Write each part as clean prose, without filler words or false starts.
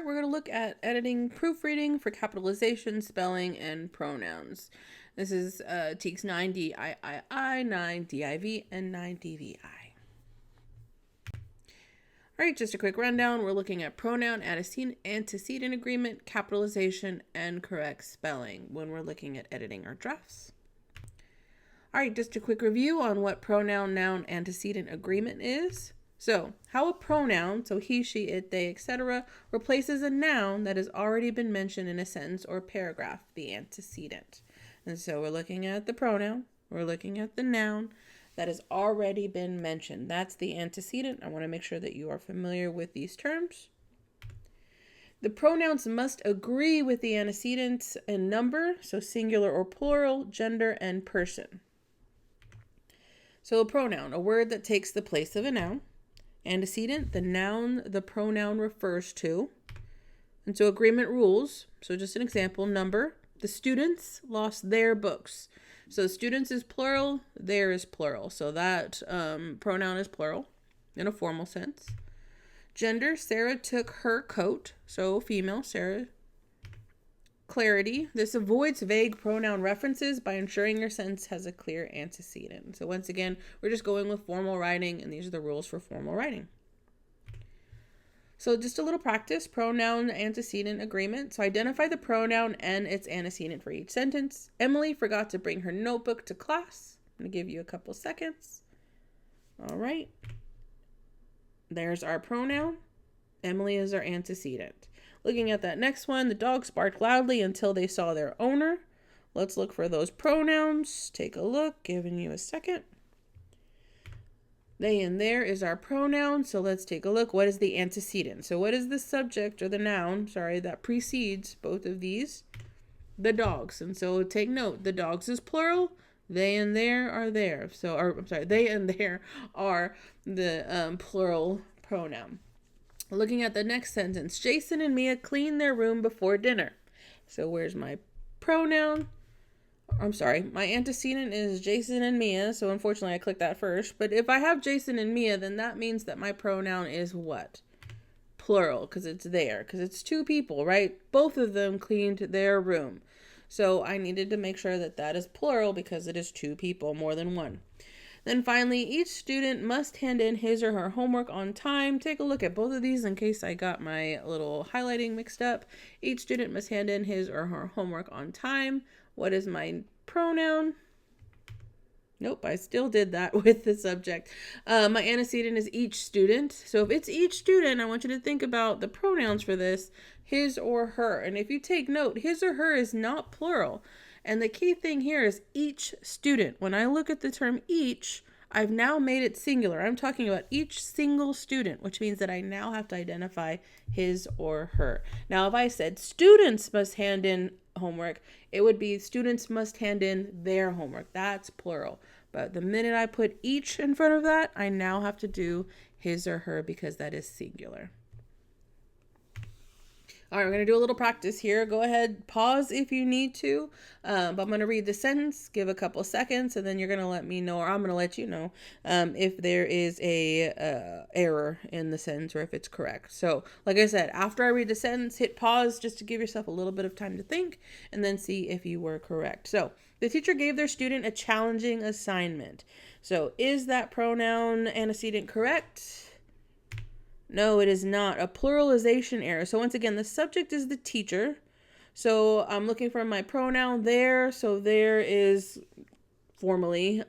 we're going to look at editing proofreading for capitalization, spelling, and pronouns. This is TEKS 9DIII, 9DIV, and 9DVI. All right, just a quick rundown. We're looking at pronoun, antecedent agreement, capitalization, and correct spelling when we're looking at editing our drafts. All right, just a quick review on what pronoun, noun, antecedent agreement is. So, how a pronoun, so he, she, it, they, etc., replaces a noun that has already been mentioned in a sentence or paragraph, the antecedent. And so we're looking at the pronoun, we're looking at the noun that has already been mentioned. That's the antecedent. I want to make sure that you are familiar with these terms. The pronouns must agree with the antecedents in number, so singular or plural, gender, and person. So a pronoun, a word that takes the place of a noun. Antecedent, the noun the pronoun refers to. And so agreement rules. So just an example, number. The students lost their books. So students is plural, their is plural. So that pronoun is plural in a formal sense. Gender, Sarah took her coat. So female, Sarah. Clarity, this avoids vague pronoun references by ensuring your sentence has a clear antecedent. So once again, we're just going with formal writing, and these are the rules for formal writing. So just a little practice, pronoun antecedent agreement. So identify the pronoun and its antecedent for each sentence. Emily forgot to bring her notebook to class. I'm going to give you a couple seconds. All right. There's our pronoun. Emily is our antecedent. Looking at that next one, the dogs barked loudly until they saw their owner. Let's look for those pronouns. Take a look, giving you a second. They and their is our pronoun, so let's take a look. What is the antecedent? So what is the subject or the noun, that precedes both of these? The dogs. And so take note, the dogs is plural, they and their are there. They and their are the plural pronoun. Looking at the next sentence, Jason and Mia cleaned their room before dinner. So where's my pronoun? My antecedent is Jason and Mia, so unfortunately I clicked that first. But if I have Jason and Mia, then that means that my pronoun is what? Plural, because it's there, because it's two people, right? Both of them cleaned their room. So I needed to make sure that that is plural because it is two people, more than one. Then finally, each student must hand in his or her homework on time. Take a look at both of these in case I got my little highlighting mixed up. Each student must hand in his or her homework on time. What is my pronoun? Nope, I still did that with the subject. My antecedent is each student. So if it's each student, I want you to think about the pronouns for this, his or her. And if you take note, his or her is not plural. And the key thing here is each student. When I look at the term each, I've now made it singular. I'm talking about each single student, which means that I now have to identify his or her. Now, if I said students must hand in homework, it would be students must hand in their homework. That's plural. But the minute I put each in front of that, I now have to do his or her because that is singular. All right, we're going to do a little practice here. Go ahead, pause if you need to. But I'm going to read the sentence, give a couple seconds, and then you're going to let me know, or I'm going to let you know, if there is a error in the sentence or if it's correct. So, like I said, after I read the sentence, hit pause just to give yourself a little bit of time to think, and then see if you were correct. So, the teacher gave their student a challenging assignment. So, is that pronoun antecedent correct? No, it is not. A pluralization error. So once again, the subject is the teacher. So I'm looking for my pronoun there. So there is formally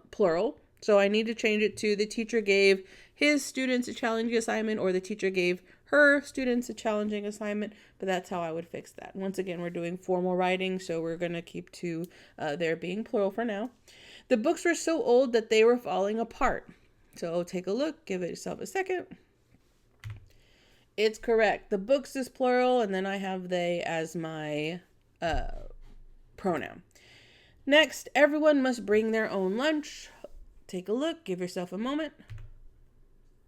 plural. So I need to change it to the teacher gave his students a challenging assignment, or the teacher gave her students a challenging assignment. But that's how I would fix that. Once again, we're doing formal writing, so we're going to keep to there being plural for now. The books were so old that they were falling apart. So take a look. Give it yourself a second. It's correct. The books is plural, and then I have they as my pronoun. Next, everyone must bring their own lunch. Take a look. Give yourself a moment.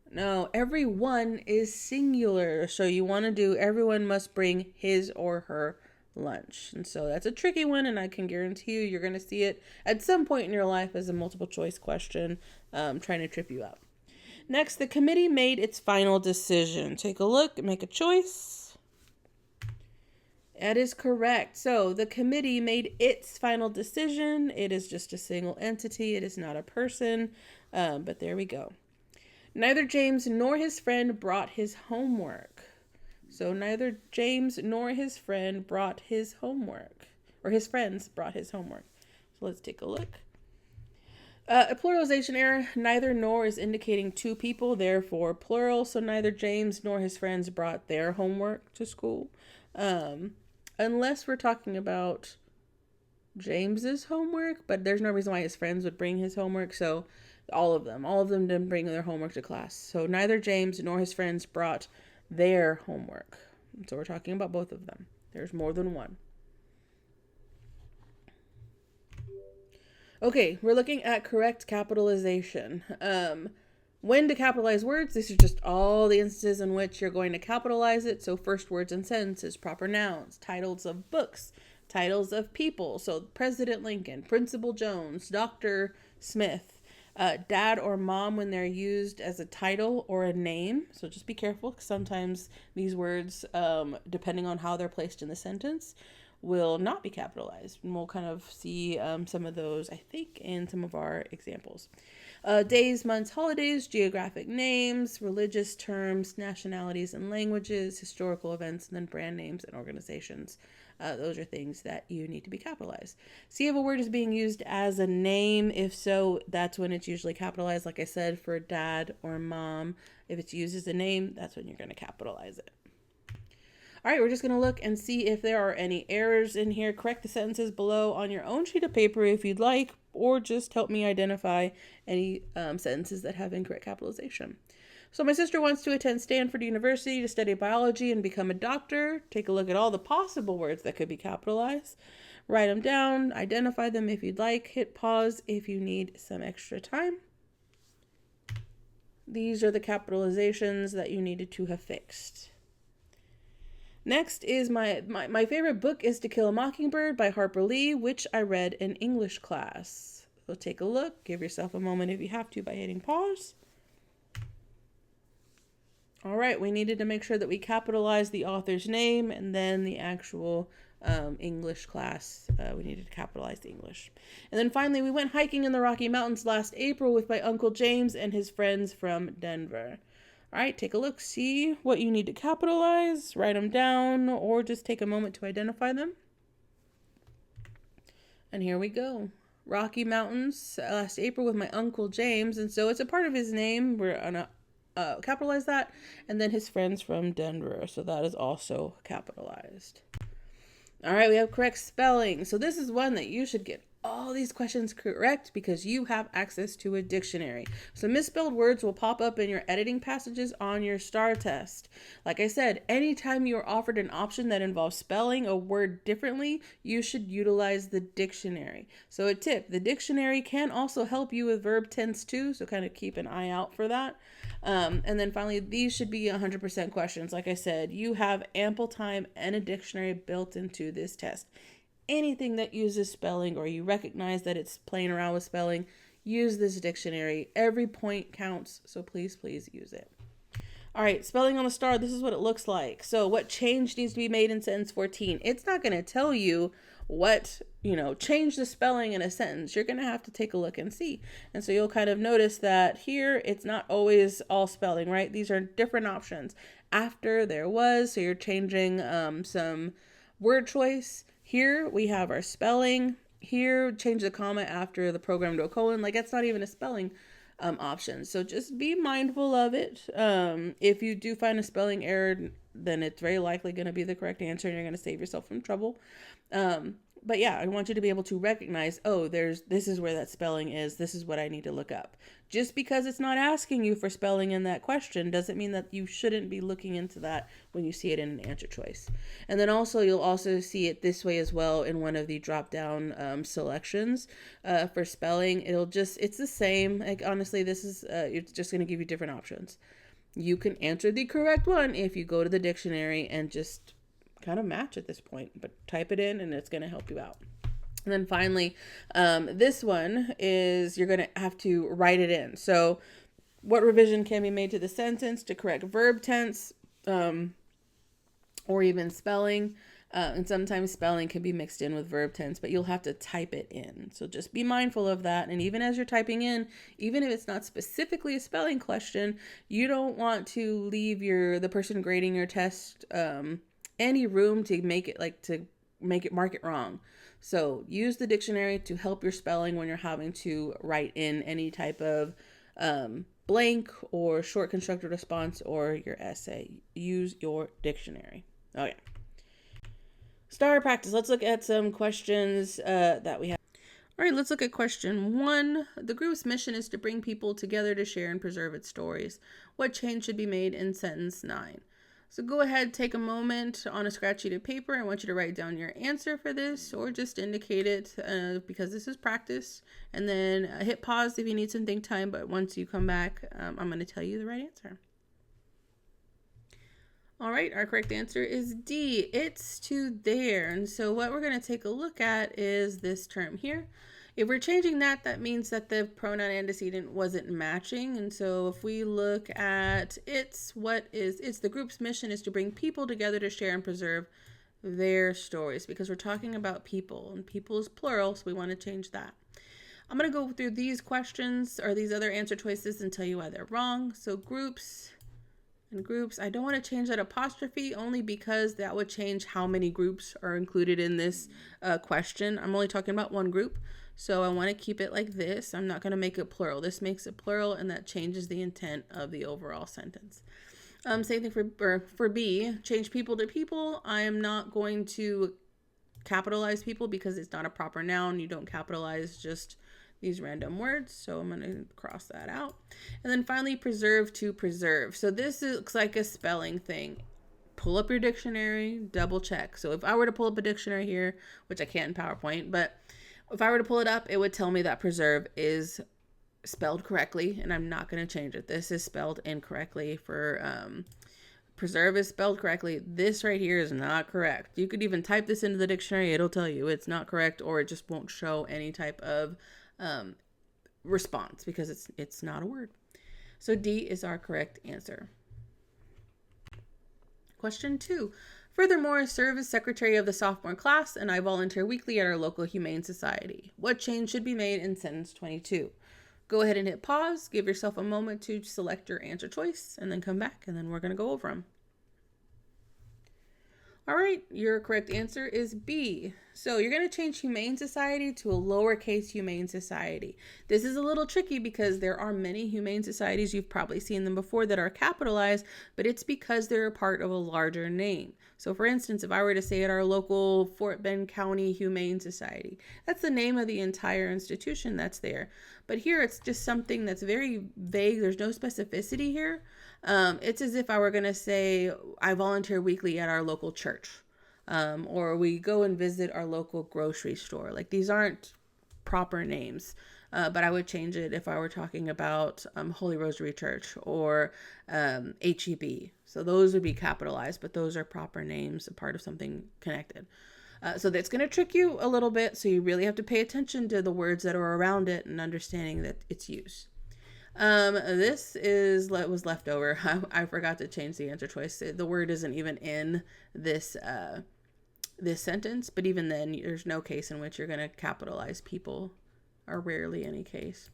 No, everyone is singular. So you want to do everyone must bring his or her lunch. And so that's a tricky one, and I can guarantee you're going to see it at some point in your life as a multiple choice question trying to trip you up. Next, the committee made its final decision. Take a look, make a choice. That is correct. So the committee made its final decision. It is just a single entity. It is not a person. But there we go. Neither James nor his friend brought his homework. So neither James nor his friend brought his homework. Or his friends brought his homework. So let's take a look. A pluralization error. Neither nor is indicating two people, therefore plural. So neither James nor his friends brought their homework to school. Unless we're talking about James's homework, but there's no reason why his friends would bring his homework. So all of them didn't bring their homework to class. So neither James nor his friends brought their homework. So we're talking about both of them. There's more than one. Okay, we're looking at correct capitalization. When to capitalize words, these are just all the instances in which you're going to capitalize it. So first words and sentences, proper nouns, titles of books, titles of people. So President Lincoln, Principal Jones, Dr. Smith, dad or mom when they're used as a title or a name. So just be careful, because sometimes these words, depending on how they're placed in the sentence, will not be capitalized. And we'll kind of see some of those, I think, in some of our examples. Days, months, holidays, geographic names, religious terms, nationalities and languages, historical events, and then brand names and organizations. Those are things that you need to be capitalized. See if a word is being used as a name. If so, that's when it's usually capitalized. Like I said, for dad or mom, if it's used as a name, that's when you're going to capitalize it. All right, we're just going to look and see if there are any errors in here. Correct the sentences below on your own sheet of paper if you'd like, or just help me identify any sentences that have incorrect capitalization. So my sister wants to attend Stanford University to study biology and become a doctor. Take a look at all the possible words that could be capitalized. Write them down, identify them if you'd like, hit pause if you need some extra time. These are the capitalizations that you needed to have fixed. Next is my favorite book is To Kill a Mockingbird by Harper Lee, which I read in English class. So take a look, give yourself a moment if you have to by hitting pause. All right, we needed to make sure that we capitalize the author's name and then the actual English class. We needed to capitalize the English. And then finally, we went hiking in the Rocky Mountains last April with my Uncle James and his friends from Denver. All right, take a look, see what you need to capitalize, write them down, or just take a moment to identify them. And here we go. Rocky Mountains last April with my Uncle James. And so it's a part of his name. We're going to capitalize that. And then his friends from Denver. So that is also capitalized. All right, we have correct spelling. So this is one that you should get all these questions correct because you have access to a dictionary. So misspelled words will pop up in your editing passages on your STAAR test. Like I said, anytime you are offered an option that involves spelling a word differently, you should utilize the dictionary. So a tip, the dictionary can also help you with verb tense too, so kind of keep an eye out for that. And then finally, these should be 100% questions. Like I said, you have ample time and a dictionary built into this test. Anything that uses spelling or you recognize that it's playing around with spelling, use this dictionary. Every point counts, so please use it. All right, spelling on the STAAR, this is what it looks like. So what change needs to be made in sentence 14? It's not going to tell you what, change the spelling in a sentence. You're going to have to take a look and see. And so you'll kind of notice that here, it's not always all spelling, right? These are different options. After, there was, so you're changing some word choice. Here we have our spelling. Here, change the comma after the program to a colon. Like, that's not even a spelling option. So just be mindful of it. If you do find a spelling error, then it's very likely going to be the correct answer and you're going to save yourself from trouble. But yeah, I want you to be able to recognize, this is where that spelling is. This is what I need to look up. Just because it's not asking you for spelling in that question doesn't mean that you shouldn't be looking into that when you see it in an answer choice. And then you'll also see it this way as well in one of the drop-down selections for spelling. It's the same. Like, honestly, this is, it's just going to give you different options. You can answer the correct one if you go to the dictionary and just kind of match at this point, but type it in and it's going to help you out. And then finally, this one is you're going to have to write it in. So what revision can be made to the sentence to correct verb tense or even spelling? And sometimes spelling can be mixed in with verb tense, but you'll have to type it in. So just be mindful of that. And even as you're typing in, even if it's not specifically a spelling question, you don't want to leave the person grading your test any room to make it mark it wrong. So use the dictionary to help your spelling when you're having to write in any type of blank or short constructed response or your essay. Use your dictionary. Okay. STAAR practice. Let's look at some questions that we have. All right, let's look at question 1. The group's mission is to bring people together to share and preserve its stories. What change should be made in sentence 9? So go ahead, take a moment on a scratch sheet of paper. I want you to write down your answer for this, or just indicate it because this is practice. And then hit pause if you need some think time. But once you come back, I'm going to tell you the right answer. All right, our correct answer is D. It's to there. And so what we're going to take a look at is this term here. If we're changing that, that means that the pronoun antecedent wasn't matching. And so if we look at it's the group's mission is to bring people together to share and preserve their stories, because we're talking about people, and people is plural, so we want to change that. I'm going to go through these questions or these other answer choices and tell you why they're wrong. So groups. I don't want to change that apostrophe only because that would change how many groups are included in this question. I'm only talking about one group, so I want to keep it like this. I'm not going to make it plural. This makes it plural, and that changes the intent of the overall sentence. Same thing for B. Change people to people. I am not going to capitalize people because it's not a proper noun. You don't capitalize just these random words, so I'm going to cross that out. And then finally, preserve to preserve. So this looks like a spelling thing. Pull up your dictionary, double check. So if I were to pull up a dictionary here, which I can't in PowerPoint, but if I were to pull it up, it would tell me that preserve is spelled correctly, and I'm not going to change it. This is spelled incorrectly for preserve is spelled correctly. This right here is not correct. You could even type this into the dictionary. It'll tell you it's not correct, or it just won't show any type of response because it's not a word. So D is our correct answer. Question 2. Furthermore, serve as secretary of the sophomore class, and I volunteer weekly at our local humane society. What change should be made in sentence 22? Go ahead and hit pause. Give yourself a moment to select your answer choice, and then come back, and then we're going to go over them. All right, your correct answer is B. So you're going to change humane society to a lowercase humane society. This is a little tricky because there are many humane societies, you've probably seen them before, that are capitalized, but it's because they're a part of a larger name. So for instance, if I were to say at our local Fort Bend County Humane Society, that's the name of the entire institution that's there. But here it's just something that's very vague. There's no specificity here. It's as if I were going to say, I volunteer weekly at our local church, or we go and visit our local grocery store. Like, these aren't proper names, but I would change it if I were talking about Holy Rosary Church or HEB. So those would be capitalized, but those are proper names, a part of something connected. So that's going to trick you a little bit. So you really have to pay attention to the words that are around it and understanding that it's used. This was left over. I forgot to change the answer choice. The word isn't even in this sentence, but even then, there's no case in which you're going to capitalize people, or rarely any case.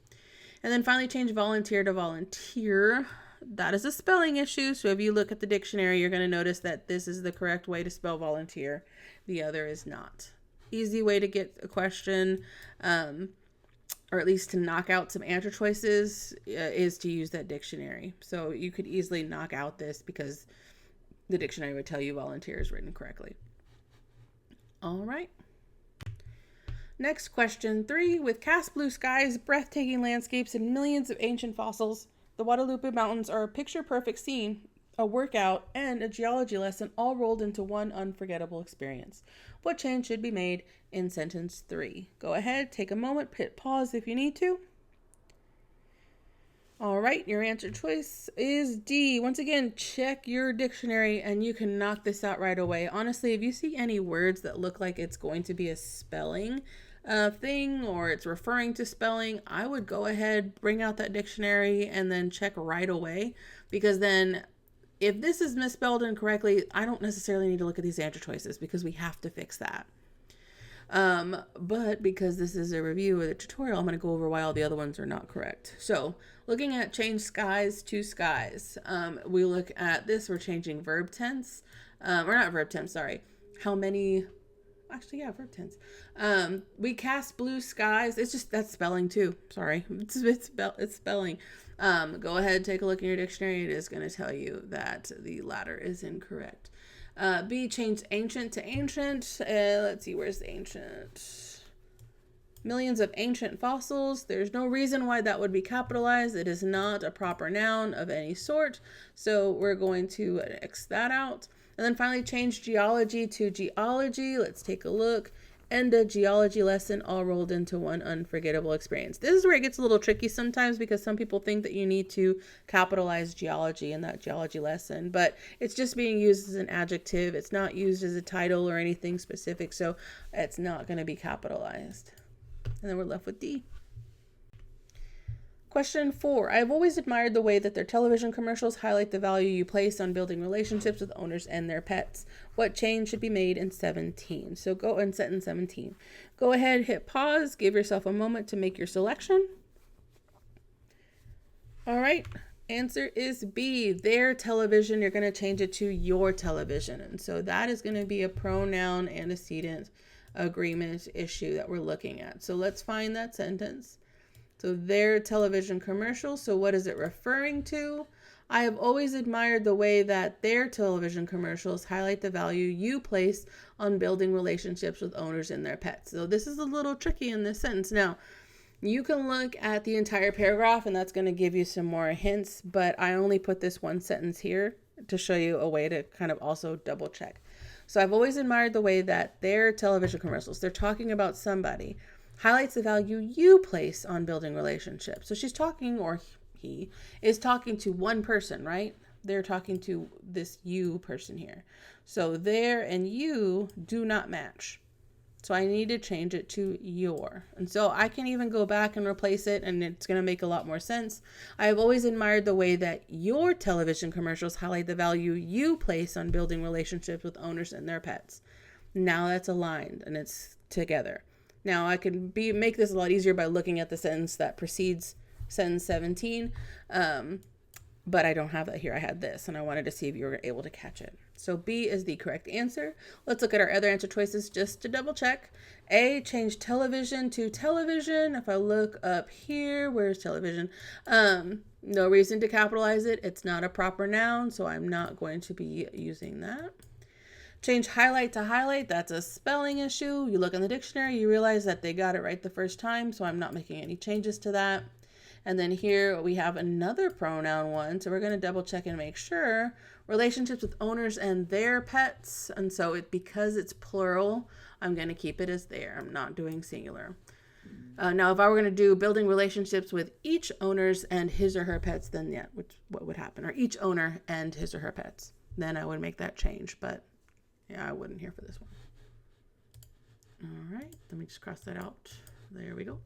And then finally, change volunteer to volunteer. That is a spelling issue. So if you look at the dictionary, you're going to notice that this is the correct way to spell volunteer. The other is not. Easy way to get a question, or at least to knock out some answer choices, is to use that dictionary. So you could easily knock out this because the dictionary would tell you volunteer is written correctly. All right. Next, question 3. With cast blue skies, breathtaking landscapes, and millions of ancient fossils, the Guadalupe Mountains are a picture-perfect scene, a workout, and a geology lesson all rolled into one unforgettable experience. What change should be made in sentence 3? Go ahead, take a moment, hit pause if you need to. All right, your answer choice is D. Once again, check your dictionary and you can knock this out right away. Honestly, if you see any words that look like it's going to be a spelling thing, or it's referring to spelling, I would go ahead, bring out that dictionary, and then check right away, because then if this is misspelled incorrectly, I don't necessarily need to look at these answer choices because we have to fix that. But because this is a review of the tutorial, I'm going to go over why all the other ones are not correct. So looking at change skies to skies, we look at this, we're changing verb tense, or not verb tense, sorry. How many, actually, yeah, verb tense. We cast blue skies. It's just, that's spelling too. Sorry. It's spelling. Go ahead, take a look in your dictionary. It is going to tell you that the latter is incorrect. B, changed ancient to ancient. Let's see, where's the ancient? Millions of ancient fossils. There's no reason why that would be capitalized. It is not a proper noun of any sort. So we're going to X that out. And then finally change geology to geology. Let's take a look. And a geology lesson all rolled into one unforgettable experience. This is where it gets a little tricky sometimes because some people think that you need to capitalize geology in that geology lesson, but it's just being used as an adjective. It's not used as a title or anything specific, so it's not going to be capitalized. And then we're left with D. Question 4. I've always admired the way that their television commercials highlight the value you place on building relationships with owners and their pets. What change should be made in 17? So go in sentence 17. Go ahead, hit pause, give yourself a moment to make your selection. All right, answer is B. Their television, you're going to change it to your television. And so that is going to be a pronoun antecedent agreement issue that we're looking at. So let's find that sentence. So their television commercial. So what is it referring to? I have always admired the way that their television commercials highlight the value you place on building relationships with owners and their pets. So this is a little tricky in this sentence. Now, you can look at the entire paragraph and that's going to give you some more hints, but I only put this one sentence here to show you a way to kind of also double check. So I've always admired the way that their television commercials, they're talking about somebody, highlights the value you place on building relationships. So she's talking, or he is talking to one person, right? They're talking to this you person here. So their and you do not match. So I need to change it to your. And so I can even go back and replace it and it's going to make a lot more sense. I have always admired the way that your television commercials highlight the value you place on building relationships with owners and their pets. Now that's aligned and it's together. Now I can make this a lot easier by looking at the sentence that precedes sentence 17, but I don't have that here. I had this, and I wanted to see if you were able to catch it. So B is the correct answer. Let's look at our other answer choices just to double check. A, change television to television. If I look up here, where's television? No reason to capitalize it. It's not a proper noun, so I'm not going to be using that. Change highlight to highlight, that's a spelling issue. You look in the dictionary, you realize that they got it right the first time, so I'm not making any changes to that. And then here we have another pronoun one, so we're going to double check and make sure. Relationships with owners and their pets, and so because it's plural, I'm going to keep it as their. I'm not doing singular. Now, if I were going to do building relationships with each owners and his or her pets, then yeah, what would happen? Or each owner and his or her pets. Then I would make that change, but yeah, I wouldn't here for this one. All right, let me just cross that out. There we go.